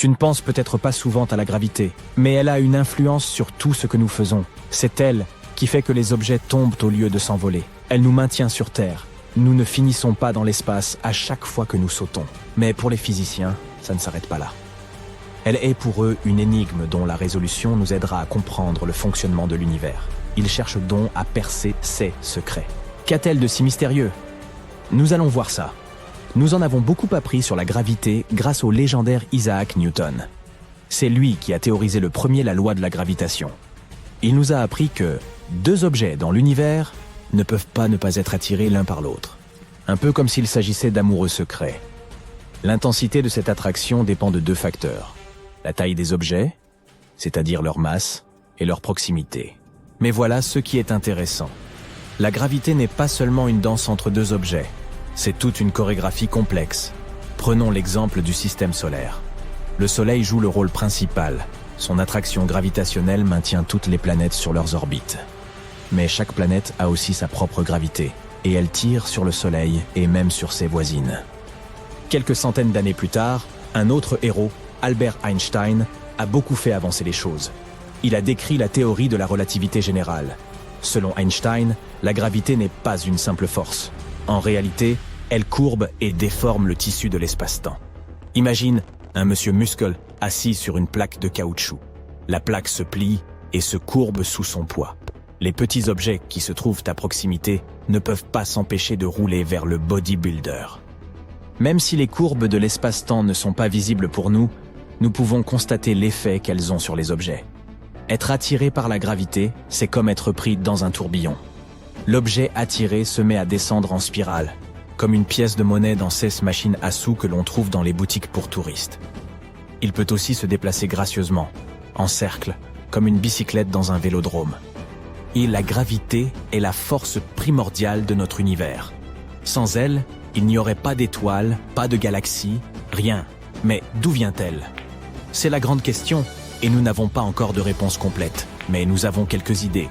Tu ne penses peut-être pas souvent à la gravité, mais elle a une influence sur tout ce que nous faisons. C'est elle qui fait que les objets tombent au lieu de s'envoler. Elle nous maintient sur Terre. Nous ne finissons pas dans l'espace à chaque fois que nous sautons. Mais pour les physiciens, ça ne s'arrête pas là. Elle est pour eux une énigme dont la résolution nous aidera à comprendre le fonctionnement de l'univers. Ils cherchent donc à percer ses secrets. Qu'a-t-elle de si mystérieux? Nous allons voir ça. Nous en avons beaucoup appris sur la gravité grâce au légendaire Isaac Newton. C'est lui qui a théorisé le premier la loi de la gravitation. Il nous a appris que deux objets dans l'univers ne peuvent pas ne pas être attirés l'un par l'autre. Un peu comme s'il s'agissait d'amoureux secrets. L'intensité de cette attraction dépend de deux facteurs. La taille des objets, c'est-à-dire leur masse, et leur proximité. Mais voilà ce qui est intéressant. La gravité n'est pas seulement une danse entre deux objets. C'est toute une chorégraphie complexe. Prenons l'exemple du système solaire. Le Soleil joue le rôle principal. Son attraction gravitationnelle maintient toutes les planètes sur leurs orbites. Mais chaque planète a aussi sa propre gravité, et elle tire sur le Soleil et même sur ses voisines. Quelques centaines d'années plus tard, un autre héros, Albert Einstein, a beaucoup fait avancer les choses. Il a décrit la théorie de la relativité générale. Selon Einstein, la gravité n'est pas une simple force. En réalité, elle courbe et déforme le tissu de l'espace-temps. Imagine un monsieur muscle assis sur une plaque de caoutchouc. La plaque se plie et se courbe sous son poids. Les petits objets qui se trouvent à proximité ne peuvent pas s'empêcher de rouler vers le bodybuilder. Même si les courbes de l'espace-temps ne sont pas visibles pour nous, nous pouvons constater l'effet qu'elles ont sur les objets. Être attiré par la gravité, c'est comme être pris dans un tourbillon. L'objet attiré se met à descendre en spirale, comme une pièce de monnaie dans ces machines à sous que l'on trouve dans les boutiques pour touristes. Il peut aussi se déplacer gracieusement, en cercle, comme une bicyclette dans un vélodrome. Et la gravité est la force primordiale de notre univers. Sans elle, il n'y aurait pas d'étoiles, pas de galaxies, rien. Mais d'où vient-elle? C'est la grande question, et nous n'avons pas encore de réponse complète, mais nous avons quelques idées.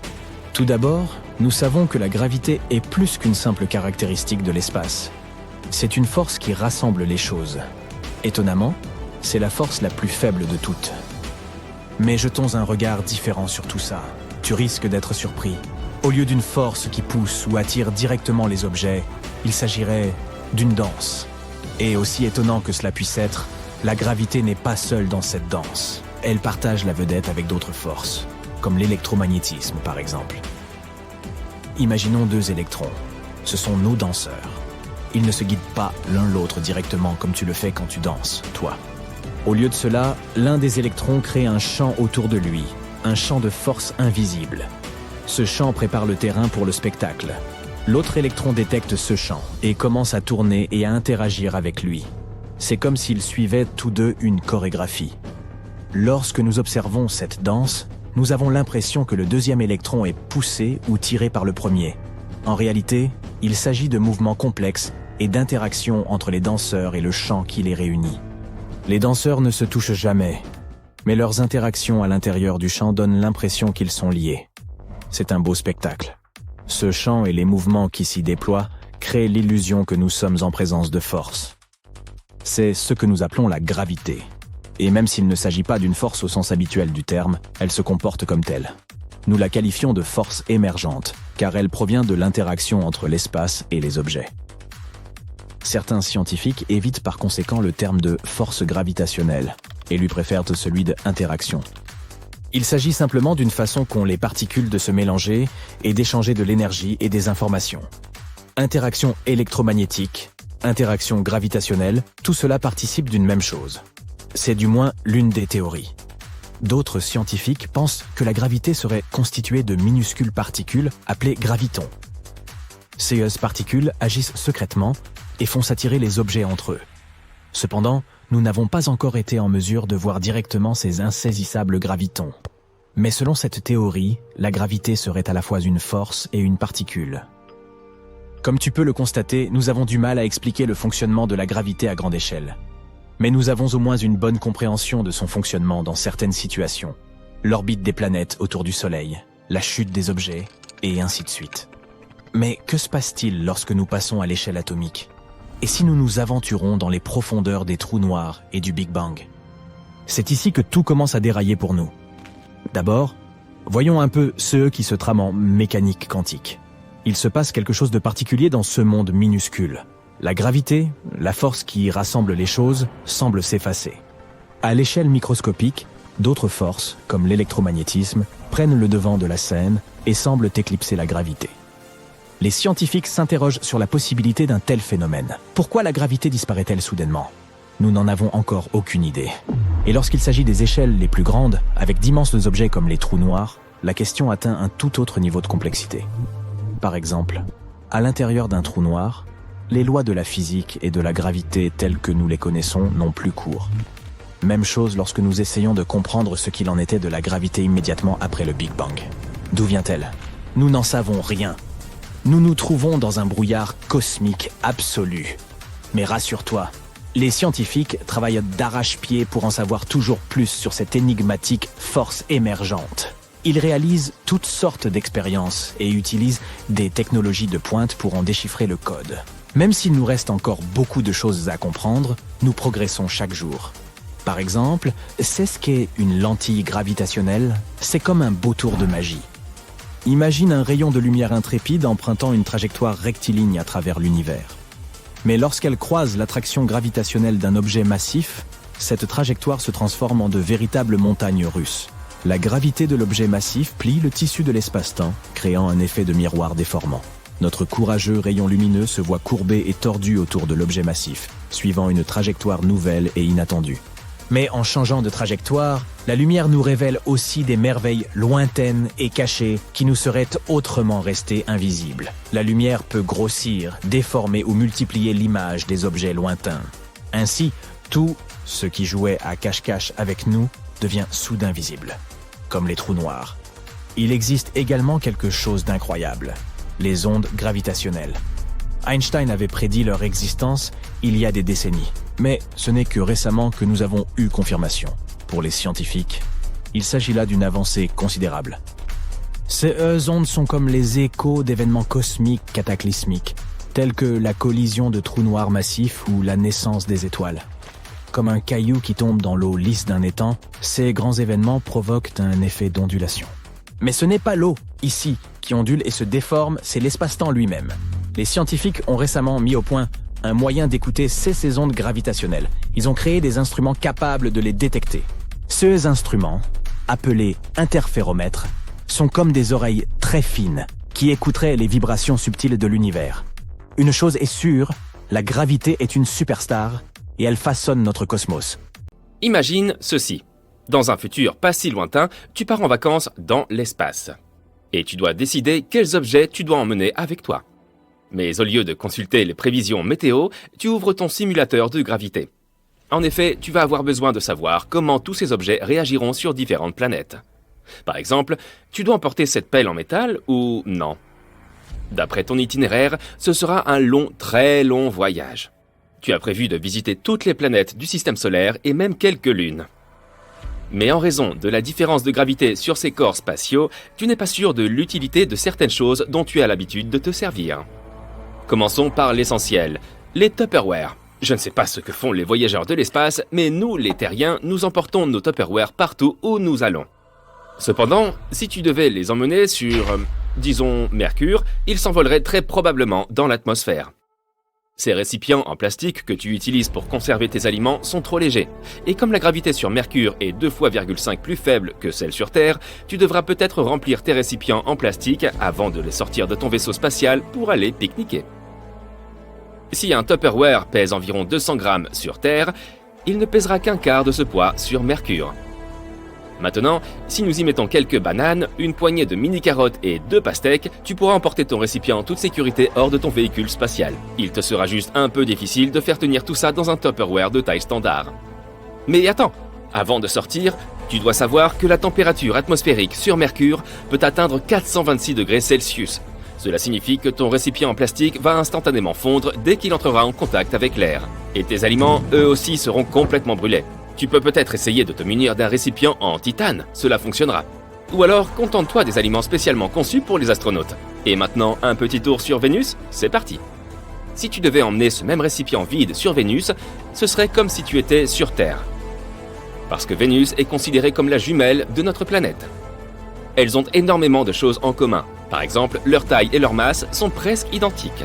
Tout d'abord, nous savons que la gravité est plus qu'une simple caractéristique de l'espace. C'est une force qui rassemble les choses. Étonnamment, c'est la force la plus faible de toutes. Mais jetons un regard différent sur tout ça. Tu risques d'être surpris. Au lieu d'une force qui pousse ou attire directement les objets, il s'agirait d'une danse. Et aussi étonnant que cela puisse être, la gravité n'est pas seule dans cette danse. Elle partage la vedette avec d'autres forces, comme l'électromagnétisme par exemple. Imaginons deux électrons. Ce sont nos danseurs. Ils ne se guident pas l'un l'autre directement comme tu le fais quand tu danses, toi. Au lieu de cela, l'un des électrons crée un champ autour de lui, un champ de force invisible. Ce champ prépare le terrain pour le spectacle. L'autre électron détecte ce champ et commence à tourner et à interagir avec lui. C'est comme s'ils suivaient tous deux une chorégraphie. Lorsque nous observons cette danse, nous avons l'impression que le deuxième électron est poussé ou tiré par le premier. En réalité, il s'agit de mouvements complexes et d'interactions entre les danseurs et le champ qui les réunit. Les danseurs ne se touchent jamais, mais leurs interactions à l'intérieur du champ donnent l'impression qu'ils sont liés. C'est un beau spectacle. Ce champ et les mouvements qui s'y déploient créent l'illusion que nous sommes en présence de force. C'est ce que nous appelons la gravité. Et même s'il ne s'agit pas d'une force au sens habituel du terme, elle se comporte comme telle. Nous la qualifions de force émergente, car elle provient de l'interaction entre l'espace et les objets. Certains scientifiques évitent par conséquent le terme de force gravitationnelle et lui préfèrent celui d'interaction. Il s'agit simplement d'une façon qu'ont les particules de se mélanger et d'échanger de l'énergie et des informations. Interaction électromagnétique, interaction gravitationnelle, tout cela participe d'une même chose. C'est du moins l'une des théories. D'autres scientifiques pensent que la gravité serait constituée de minuscules particules appelées gravitons. Ces particules agissent secrètement et font s'attirer les objets entre eux. Cependant, nous n'avons pas encore été en mesure de voir directement ces insaisissables gravitons. Mais selon cette théorie, la gravité serait à la fois une force et une particule. Comme tu peux le constater, nous avons du mal à expliquer le fonctionnement de la gravité à grande échelle. Mais nous avons au moins une bonne compréhension de son fonctionnement dans certaines situations. L'orbite des planètes autour du Soleil, la chute des objets, et ainsi de suite. Mais que se passe-t-il lorsque nous passons à l'échelle atomique? Et si nous nous aventurons dans les profondeurs des trous noirs et du Big Bang? C'est ici que tout commence à dérailler pour nous. D'abord, voyons un peu ceux qui se trament en mécanique quantique. Il se passe quelque chose de particulier dans ce monde minuscule. La gravité, la force qui rassemble les choses, semble s'effacer. À l'échelle microscopique, d'autres forces, comme l'électromagnétisme, prennent le devant de la scène et semblent éclipser la gravité. Les scientifiques s'interrogent sur la possibilité d'un tel phénomène. Pourquoi la gravité disparaît-elle soudainement ? Nous n'en avons encore aucune idée. Et lorsqu'il s'agit des échelles les plus grandes, avec d'immenses objets comme les trous noirs, la question atteint un tout autre niveau de complexité. Par exemple, à l'intérieur d'un trou noir, les lois de la physique et de la gravité telles que nous les connaissons n'ont plus cours. Même chose lorsque nous essayons de comprendre ce qu'il en était de la gravité immédiatement après le Big Bang. D'où vient-elle ? Nous n'en savons rien. Nous nous trouvons dans un brouillard cosmique absolu. Mais rassure-toi, les scientifiques travaillent d'arrache-pied pour en savoir toujours plus sur cette énigmatique force émergente. Ils réalisent toutes sortes d'expériences et utilisent des technologies de pointe pour en déchiffrer le code. Même s'il nous reste encore beaucoup de choses à comprendre, nous progressons chaque jour. Par exemple, c'est ce qu'est une lentille gravitationnelle, c'est comme un beau tour de magie. Imagine un rayon de lumière intrépide empruntant une trajectoire rectiligne à travers l'univers. Mais lorsqu'elle croise l'attraction gravitationnelle d'un objet massif, cette trajectoire se transforme en de véritables montagnes russes. La gravité de l'objet massif plie le tissu de l'espace-temps, créant un effet de miroir déformant. Notre courageux rayon lumineux se voit courbé et tordu autour de l'objet massif, suivant une trajectoire nouvelle et inattendue. Mais en changeant de trajectoire, la lumière nous révèle aussi des merveilles lointaines et cachées qui nous seraient autrement restées invisibles. La lumière peut grossir, déformer ou multiplier l'image des objets lointains. Ainsi, tout ce qui jouait à cache-cache avec nous devient soudain visible, comme les trous noirs. Il existe également quelque chose d'incroyable, les ondes gravitationnelles. Einstein avait prédit leur existence il y a des décennies. Mais ce n'est que récemment que nous avons eu confirmation. Pour les scientifiques, il s'agit là d'une avancée considérable. Ces ondes sont comme les échos d'événements cosmiques cataclysmiques, tels que la collision de trous noirs massifs ou la naissance des étoiles. Comme un caillou qui tombe dans l'eau lisse d'un étang, ces grands événements provoquent un effet d'ondulation. Mais ce n'est pas l'eau, ici, qui ondule et se déforme, c'est l'espace-temps lui-même. Les scientifiques ont récemment mis au point un moyen d'écouter ces ondes gravitationnelles. Ils ont créé des instruments capables de les détecter. Ces instruments, appelés interféromètres, sont comme des oreilles très fines qui écouteraient les vibrations subtiles de l'univers. Une chose est sûre, la gravité est une superstar et elle façonne notre cosmos. Imagine ceci. Dans un futur pas si lointain, tu pars en vacances dans l'espace. Et tu dois décider quels objets tu dois emmener avec toi. Mais au lieu de consulter les prévisions météo, tu ouvres ton simulateur de gravité. En effet, tu vas avoir besoin de savoir comment tous ces objets réagiront sur différentes planètes. Par exemple, tu dois emporter cette pelle en métal ou non? D'après ton itinéraire, ce sera un long, très long voyage. Tu as prévu de visiter toutes les planètes du système solaire et même quelques lunes. Mais en raison de la différence de gravité sur ces corps spatiaux, tu n'es pas sûr de l'utilité de certaines choses dont tu as l'habitude de te servir. Commençons par l'essentiel, les Tupperware. Je ne sais pas ce que font les voyageurs de l'espace, mais nous, les terriens, nous emportons nos Tupperware partout où nous allons. Cependant, si tu devais les emmener sur, disons, Mercure, ils s'envoleraient très probablement dans l'atmosphère. Ces récipients en plastique que tu utilises pour conserver tes aliments sont trop légers. Et comme la gravité sur Mercure est 2,5 fois plus faible que celle sur Terre, tu devras peut-être remplir tes récipients en plastique avant de les sortir de ton vaisseau spatial pour aller pique-niquer. Si un Tupperware pèse environ 200 grammes sur Terre, il ne pèsera qu'un quart de ce poids sur Mercure. Maintenant, si nous y mettons quelques bananes, une poignée de mini-carottes et 2 pastèques, tu pourras emporter ton récipient en toute sécurité hors de ton véhicule spatial. Il te sera juste un peu difficile de faire tenir tout ça dans un Tupperware de taille standard. Mais attends, avant de sortir, tu dois savoir que la température atmosphérique sur Mercure peut atteindre 426 degrés Celsius. Cela signifie que ton récipient en plastique va instantanément fondre dès qu'il entrera en contact avec l'air. Et tes aliments, eux aussi, seront complètement brûlés. Tu peux peut-être essayer de te munir d'un récipient en titane, cela fonctionnera. Ou alors, contente-toi des aliments spécialement conçus pour les astronautes. Et maintenant, un petit tour sur Vénus, c'est parti. Si tu devais emmener ce même récipient vide sur Vénus, ce serait comme si tu étais sur Terre. parce que Vénus est considérée comme la jumelle de notre planète. Elles ont énormément de choses en commun. Par exemple, leur taille et leur masse sont presque identiques.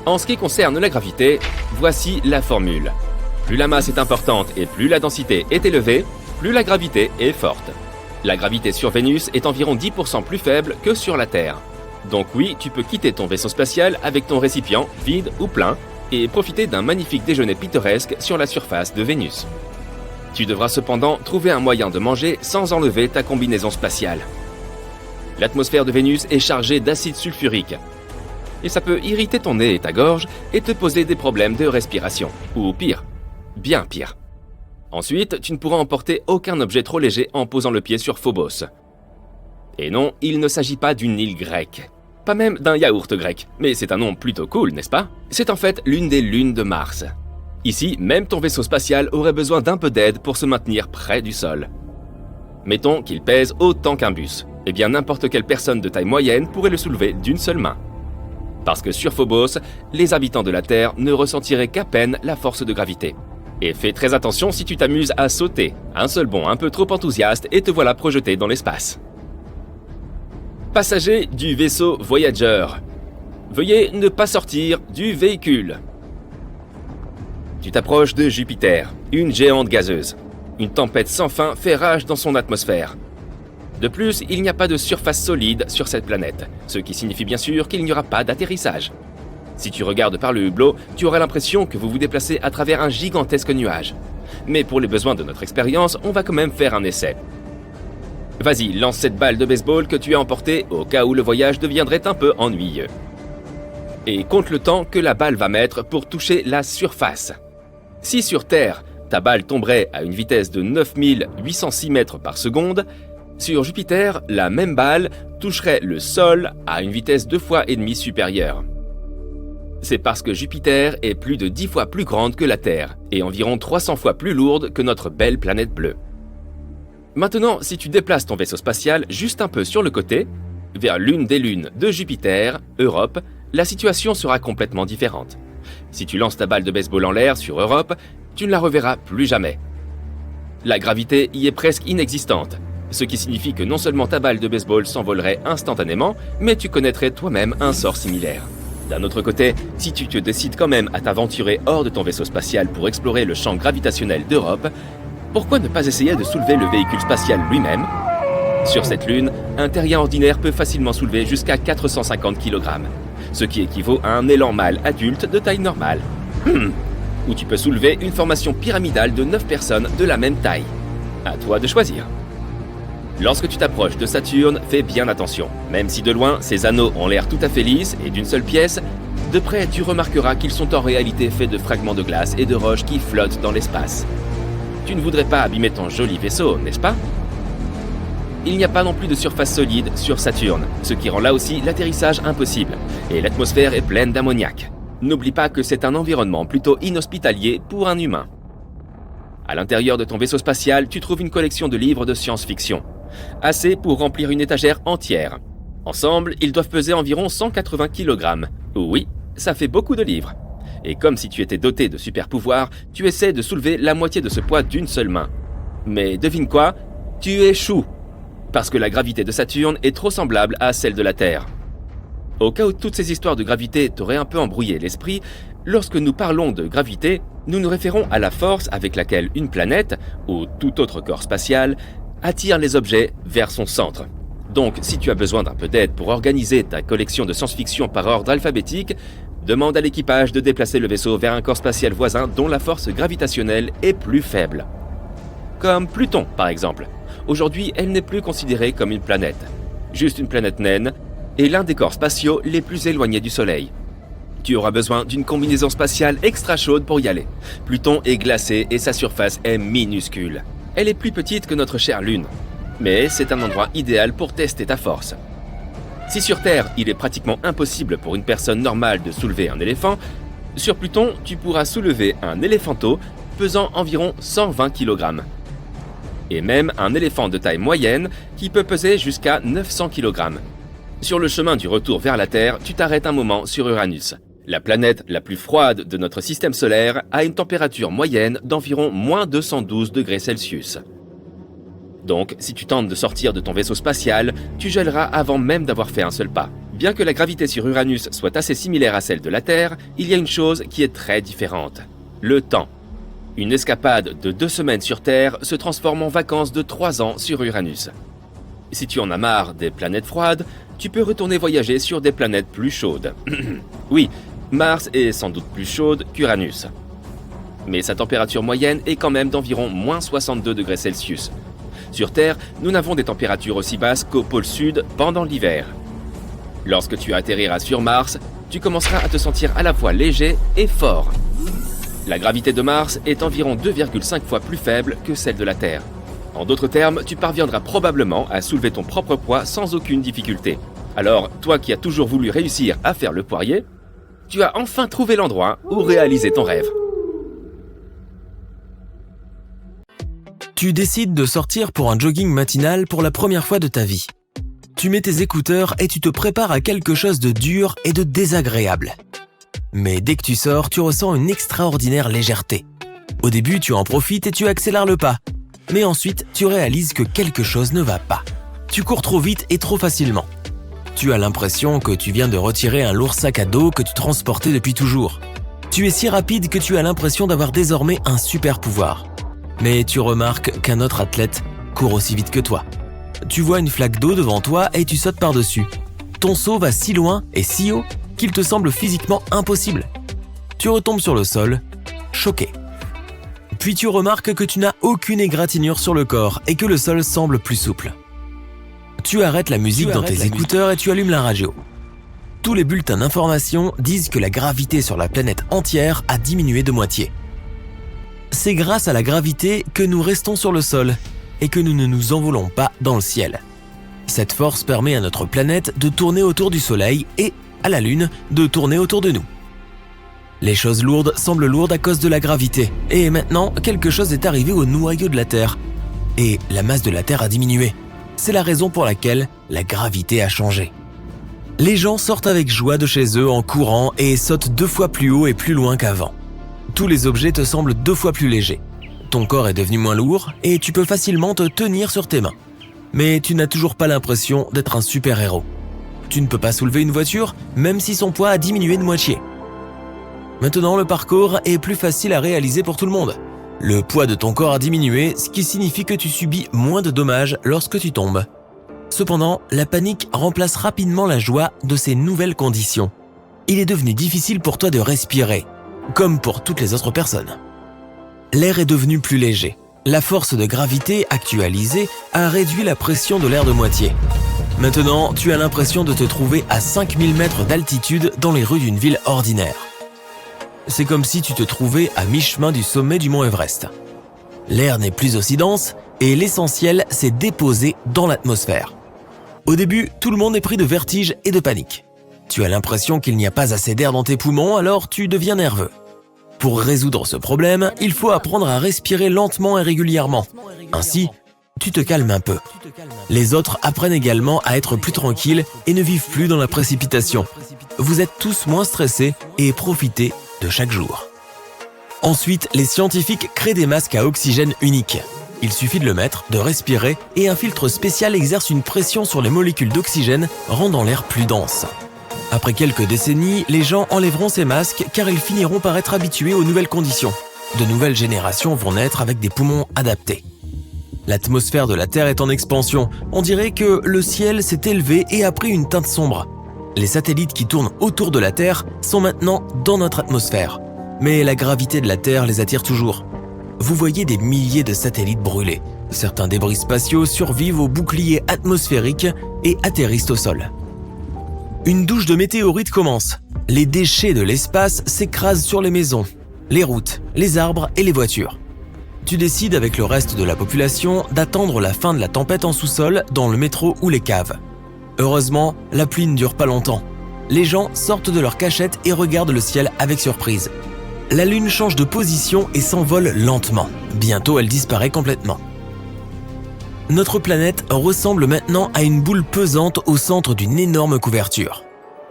En ce qui concerne la gravité, voici la formule. Plus la masse est importante et plus la densité est élevée, plus la gravité est forte. La gravité sur Vénus est environ 10% plus faible que sur la Terre. Donc oui, tu peux quitter ton vaisseau spatial avec ton récipient, vide ou plein, et profiter d'un magnifique déjeuner pittoresque sur la surface de Vénus. Tu devras cependant trouver un moyen de manger sans enlever ta combinaison spatiale. L'atmosphère de Vénus est chargée d'acide sulfurique. Et ça peut irriter ton nez et ta gorge et te poser des problèmes de respiration. Ou pire, bien pire. Ensuite, tu ne pourras emporter aucun objet trop léger en posant le pied sur Phobos. Et non, il ne s'agit pas d'une île grecque. Pas même d'un yaourt grec, mais c'est un nom plutôt cool, n'est-ce pas? C'est en fait l'une des lunes de Mars. Ici, même ton vaisseau spatial aurait besoin d'un peu d'aide pour se maintenir près du sol. Mettons qu'il pèse autant qu'un bus. Eh bien, n'importe quelle personne de taille moyenne pourrait le soulever d'une seule main. Parce que sur Phobos, les habitants de la Terre ne ressentiraient qu'à peine la force de gravité. Et fais très attention si tu t'amuses à sauter. Un seul bond un peu trop enthousiaste et te voilà projeté dans l'espace. Passagers du vaisseau Voyager. Veuillez ne pas sortir du véhicule. Tu t'approches de Jupiter, une géante gazeuse. Une tempête sans fin fait rage dans son atmosphère. De plus, il n'y a pas de surface solide sur cette planète, ce qui signifie bien sûr qu'il n'y aura pas d'atterrissage. Si tu regardes par le hublot, tu auras l'impression que vous vous déplacez à travers un gigantesque nuage. Mais pour les besoins de notre expérience, on va quand même faire un essai. Vas-y, lance cette balle de baseball que tu as emportée au cas où le voyage deviendrait un peu ennuyeux. Et compte le temps que la balle va mettre pour toucher la surface. Si sur Terre, ta balle tomberait à une vitesse de 9806 mètres par seconde, sur Jupiter, la même balle toucherait le sol à une vitesse 2 fois et demie supérieure. C'est parce que Jupiter est plus de 10 fois plus grande que la Terre et environ 300 fois plus lourde que notre belle planète bleue. Maintenant, si tu déplaces ton vaisseau spatial juste un peu sur le côté, vers l'une des lunes de Jupiter, Europe, la situation sera complètement différente. Si tu lances ta balle de baseball en l'air sur Europe, tu ne la reverras plus jamais. La gravité y est presque inexistante, ce qui signifie que non seulement ta balle de baseball s'envolerait instantanément, mais tu connaîtrais toi-même un sort similaire. D'un autre côté, si tu te décides quand même à t'aventurer hors de ton vaisseau spatial pour explorer le champ gravitationnel d'Europe, pourquoi ne pas essayer de soulever le véhicule spatial lui-même? Sur cette lune, un terrien ordinaire peut facilement soulever jusqu'à 450 kg, ce qui équivaut à un élan mâle adulte de taille normale. Ou tu peux soulever une formation pyramidale de 9 personnes de la même taille. À toi de choisir. Lorsque tu t'approches de Saturne, fais bien attention. Même si de loin, ses anneaux ont l'air tout à fait lisses et d'une seule pièce, de près tu remarqueras qu'ils sont en réalité faits de fragments de glace et de roches qui flottent dans l'espace. Tu ne voudrais pas abîmer ton joli vaisseau, n'est-ce pas? Il n'y a pas non plus de surface solide sur Saturne, ce qui rend là aussi l'atterrissage impossible, et l'atmosphère est pleine d'ammoniac. N'oublie pas que c'est un environnement plutôt inhospitalier pour un humain. À l'intérieur de ton vaisseau spatial, tu trouves une collection de livres de science-fiction. Assez pour remplir une étagère entière. Ensemble, ils doivent peser environ 180 kg. Oui, ça fait beaucoup de livres. Et comme si tu étais doté de super pouvoirs, tu essaies de soulever la moitié de ce poids d'une seule main. Mais devine quoi? Tu échoues. Parce que la gravité de Saturne est trop semblable à celle de la Terre. Au cas où toutes ces histoires de gravité t'auraient un peu embrouillé l'esprit, lorsque nous parlons de gravité, nous nous référons à la force avec laquelle une planète, ou tout autre corps spatial, attire les objets vers son centre. Donc, si tu as besoin d'un peu d'aide pour organiser ta collection de science-fiction par ordre alphabétique, demande à l'équipage de déplacer le vaisseau vers un corps spatial voisin dont la force gravitationnelle est plus faible. Comme Pluton, par exemple. Aujourd'hui, elle n'est plus considérée comme une planète. Juste une planète naine, et l'un des corps spatiaux les plus éloignés du Soleil. Tu auras besoin d'une combinaison spatiale extra chaude pour y aller. Pluton est glacé et sa surface est minuscule. Elle est plus petite que notre chère Lune. Mais c'est un endroit idéal pour tester ta force. Si sur Terre, il est pratiquement impossible pour une personne normale de soulever un éléphant, sur Pluton, tu pourras soulever un éléphanteau pesant environ 120 kg. Et même un éléphant de taille moyenne qui peut peser jusqu'à 900 kg. Sur le chemin du retour vers la Terre, tu t'arrêtes un moment sur Uranus. La planète la plus froide de notre système solaire a une température moyenne d'environ moins 212 degrés Celsius. Donc, si tu tentes de sortir de ton vaisseau spatial, tu gèleras avant même d'avoir fait un seul pas. Bien que la gravité sur Uranus soit assez similaire à celle de la Terre, il y a une chose qui est très différente. Le temps. Une escapade de 2 semaines sur Terre se transforme en vacances de 3 ans sur Uranus. Si tu en as marre des planètes froides, tu peux retourner voyager sur des planètes plus chaudes. Oui, Mars est sans doute plus chaude qu'Uranus. Mais sa température moyenne est quand même d'environ moins 62 degrés Celsius. Sur Terre, nous n'avons des températures aussi basses qu'au pôle Sud pendant l'hiver. Lorsque tu atterriras sur Mars, tu commenceras à te sentir à la fois léger et fort. La gravité de Mars est environ 2,5 fois plus faible que celle de la Terre. En d'autres termes, tu parviendras probablement à soulever ton propre poids sans aucune difficulté. Alors, toi qui as toujours voulu réussir à faire le poirier, tu as enfin trouvé l'endroit où réaliser ton rêve. Tu décides de sortir pour un jogging matinal pour la première fois de ta vie. Tu mets tes écouteurs et tu te prépares à quelque chose de dur et de désagréable. Mais dès que tu sors, tu ressens une extraordinaire légèreté. Au début, tu en profites et tu accélères le pas. Mais ensuite, tu réalises que quelque chose ne va pas. Tu cours trop vite et trop facilement. Tu as l'impression que tu viens de retirer un lourd sac à dos que tu transportais depuis toujours. Tu es si rapide que tu as l'impression d'avoir désormais un super pouvoir. Mais tu remarques qu'un autre athlète court aussi vite que toi. Tu vois une flaque d'eau devant toi et tu sautes par-dessus. Ton saut va si loin et si haut qu'il te semble physiquement impossible. Tu retombes sur le sol, choqué. Puis tu remarques que tu n'as aucune égratignure sur le corps et que le sol semble plus souple. Tu arrêtes la musique dans tes écouteurs et tu allumes la radio. Tous les bulletins d'information disent que la gravité sur la planète entière a diminué de moitié. C'est grâce à la gravité que nous restons sur le sol et que nous ne nous envolons pas dans le ciel. Cette force permet à notre planète de tourner autour du Soleil et à la Lune de tourner autour de nous. Les choses lourdes semblent lourdes à cause de la gravité. Et maintenant, quelque chose est arrivé au noyau de la Terre. Et la masse de la Terre a diminué. C'est la raison pour laquelle la gravité a changé. Les gens sortent avec joie de chez eux en courant et sautent 2 fois plus haut et plus loin qu'avant. Tous les objets te semblent 2 fois plus légers. Ton corps est devenu moins lourd et tu peux facilement te tenir sur tes mains. Mais tu n'as toujours pas l'impression d'être un super-héros. Tu ne peux pas soulever une voiture, même si son poids a diminué de moitié. Maintenant, le parcours est plus facile à réaliser pour tout le monde. Le poids de ton corps a diminué, ce qui signifie que tu subis moins de dommages lorsque tu tombes. Cependant, la panique remplace rapidement la joie de ces nouvelles conditions. Il est devenu difficile pour toi de respirer, comme pour toutes les autres personnes. L'air est devenu plus léger. La force de gravité actualisée a réduit la pression de l'air de moitié. Maintenant, tu as l'impression de te trouver à 5000 mètres d'altitude dans les rues d'une ville ordinaire. C'est comme si tu te trouvais à mi-chemin du sommet du mont Everest. L'air n'est plus aussi dense et l'essentiel s'est déposé dans l'atmosphère. Au début, tout le monde est pris de vertige et de panique. Tu as l'impression qu'il n'y a pas assez d'air dans tes poumons, alors tu deviens nerveux. Pour résoudre ce problème, il faut apprendre à respirer lentement et régulièrement. Ainsi, tu te calmes un peu. Les autres apprennent également à être plus tranquilles et ne vivent plus dans la précipitation. Vous êtes tous moins stressés et profitez de chaque jour. Ensuite, les scientifiques créent des masques à oxygène uniques. Il suffit de le mettre, de respirer et un filtre spécial exerce une pression sur les molécules d'oxygène, rendant l'air plus dense. Après quelques décennies, les gens enlèveront ces masques car ils finiront par être habitués aux nouvelles conditions. De nouvelles générations vont naître avec des poumons adaptés. L'atmosphère de la Terre est en expansion. On dirait que le ciel s'est élevé et a pris une teinte sombre. Les satellites qui tournent autour de la Terre sont maintenant dans notre atmosphère. Mais la gravité de la Terre les attire toujours. Vous voyez des milliers de satellites brûlés. Certains débris spatiaux survivent aux boucliers atmosphériques et atterrissent au sol. Une douche de météorites commence. Les déchets de l'espace s'écrasent sur les maisons, les routes, les arbres et les voitures. Tu décides avec le reste de la population d'attendre la fin de la tempête en sous-sol dans le métro ou les caves. Heureusement, la pluie ne dure pas longtemps. Les gens sortent de leur cachette et regardent le ciel avec surprise. La lune change de position et s'envole lentement. Bientôt, elle disparaît complètement. Notre planète ressemble maintenant à une boule pesante au centre d'une énorme couverture.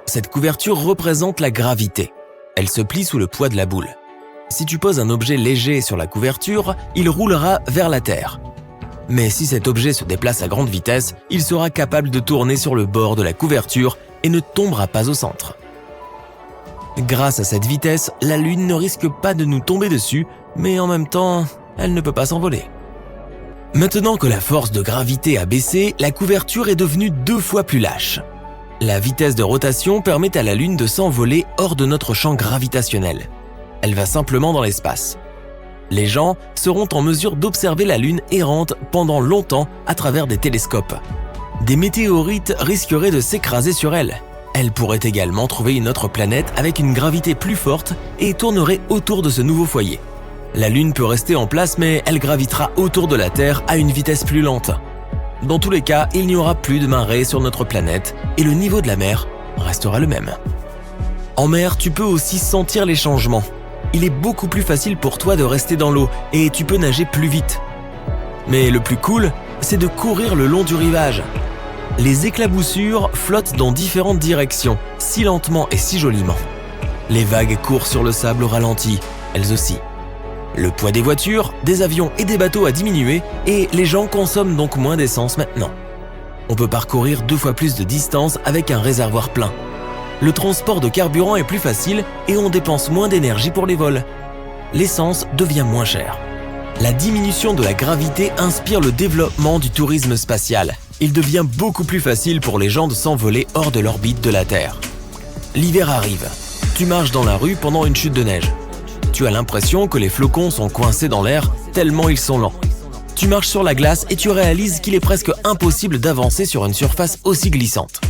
Cette couverture représente la gravité. Elle se plie sous le poids de la boule. Si tu poses un objet léger sur la couverture, il roulera vers la terre. Mais si cet objet se déplace à grande vitesse, il sera capable de tourner sur le bord de la couverture et ne tombera pas au centre. Grâce à cette vitesse, la Lune ne risque pas de nous tomber dessus, mais en même temps, elle ne peut pas s'envoler. Maintenant que la force de gravité a baissé, la couverture est devenue 2 fois plus lâche. La vitesse de rotation permet à la Lune de s'envoler hors de notre champ gravitationnel. Elle va simplement dans l'espace. Les gens seront en mesure d'observer la Lune errante pendant longtemps à travers des télescopes. Des météorites risqueraient de s'écraser sur elle. Elle pourrait également trouver une autre planète avec une gravité plus forte et tournerait autour de ce nouveau foyer. La Lune peut rester en place, mais elle gravitera autour de la Terre à une vitesse plus lente. Dans tous les cas, il n'y aura plus de marée sur notre planète et le niveau de la mer restera le même. En mer, tu peux aussi sentir les changements. Il est beaucoup plus facile pour toi de rester dans l'eau et tu peux nager plus vite. Mais le plus cool, c'est de courir le long du rivage. Les éclaboussures flottent dans différentes directions, si lentement et si joliment. Les vagues courent sur le sable au ralenti, elles aussi. Le poids des voitures, des avions et des bateaux a diminué et les gens consomment donc moins d'essence maintenant. On peut parcourir 2 fois plus de distance avec un réservoir plein. Le transport de carburant est plus facile et on dépense moins d'énergie pour les vols. L'essence devient moins chère. La diminution de la gravité inspire le développement du tourisme spatial. Il devient beaucoup plus facile pour les gens de s'envoler hors de l'orbite de la Terre. L'hiver arrive. Tu marches dans la rue pendant une chute de neige. Tu as l'impression que les flocons sont coincés dans l'air tellement ils sont lents. Tu marches sur la glace et tu réalises qu'il est presque impossible d'avancer sur une surface aussi glissante.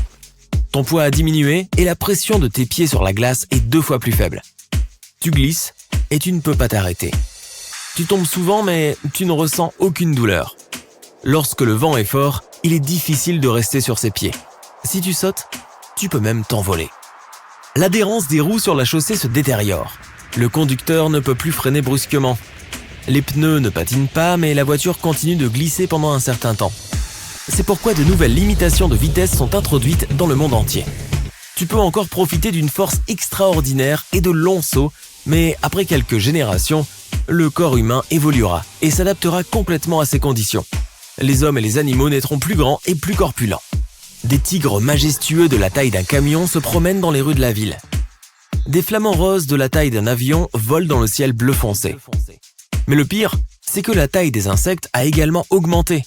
Ton poids a diminué et la pression de tes pieds sur la glace est 2 fois plus faible. Tu glisses et tu ne peux pas t'arrêter. Tu tombes souvent mais tu ne ressens aucune douleur. Lorsque le vent est fort, il est difficile de rester sur ses pieds. Si tu sautes, tu peux même t'envoler. L'adhérence des roues sur la chaussée se détériore. Le conducteur ne peut plus freiner brusquement. Les pneus ne patinent pas, mais la voiture continue de glisser pendant un certain temps. C'est pourquoi de nouvelles limitations de vitesse sont introduites dans le monde entier. Tu peux encore profiter d'une force extraordinaire et de longs sauts, mais après quelques générations, le corps humain évoluera et s'adaptera complètement à ces conditions. Les hommes et les animaux naîtront plus grands et plus corpulents. Des tigres majestueux de la taille d'un camion se promènent dans les rues de la ville. Des flamants roses de la taille d'un avion volent dans le ciel bleu foncé. Mais le pire, c'est que la taille des insectes a également augmenté.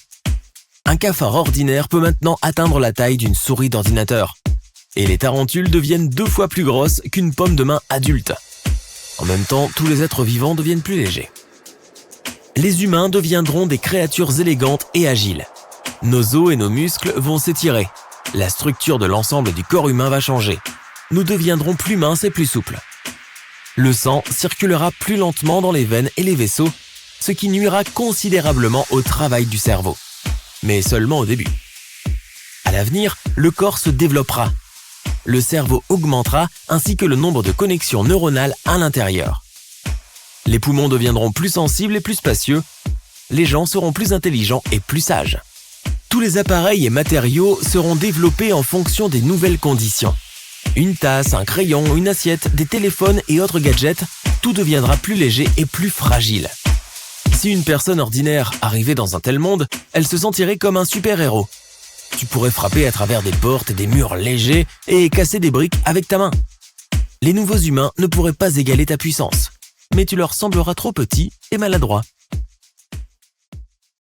Un cafard ordinaire peut maintenant atteindre la taille d'une souris d'ordinateur. Et les tarentules deviennent 2 fois plus grosses qu'une pomme de main adulte. En même temps, tous les êtres vivants deviennent plus légers. Les humains deviendront des créatures élégantes et agiles. Nos os et nos muscles vont s'étirer. La structure de l'ensemble du corps humain va changer. Nous deviendrons plus minces et plus souples. Le sang circulera plus lentement dans les veines et les vaisseaux, ce qui nuira considérablement au travail du cerveau. Mais seulement au début. À l'avenir, le corps se développera. Le cerveau augmentera ainsi que le nombre de connexions neuronales à l'intérieur. Les poumons deviendront plus sensibles et plus spacieux. Les gens seront plus intelligents et plus sages. Tous les appareils et matériaux seront développés en fonction des nouvelles conditions. Une tasse, un crayon, une assiette, des téléphones et autres gadgets, tout deviendra plus léger et plus fragile. Si une personne ordinaire arrivait dans un tel monde, elle se sentirait comme un super-héros. Tu pourrais frapper à travers des portes et des murs légers et casser des briques avec ta main. Les nouveaux humains ne pourraient pas égaler ta puissance, mais tu leur sembleras trop petit et maladroit.